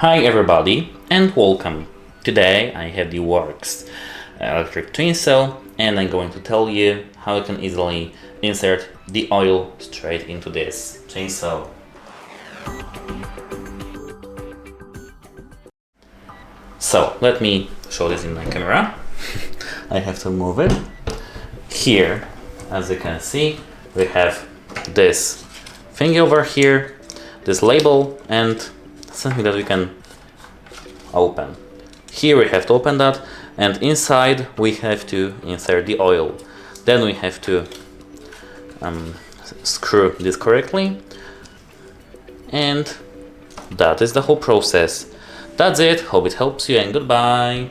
Hi everybody and welcome. Today I have the WORX electric twin cell and I'm going to tell you how you can easily insert the oil straight into this twin cell. So let me show this in my camera. I have to move it. Here, as you can see, we have this thing over here, this label, and something that we can open. Here we have to open that, and inside we have to insert the oil. Then we have to screw this correctly, and that is the whole process. That's it. Hope it helps you, and goodbye.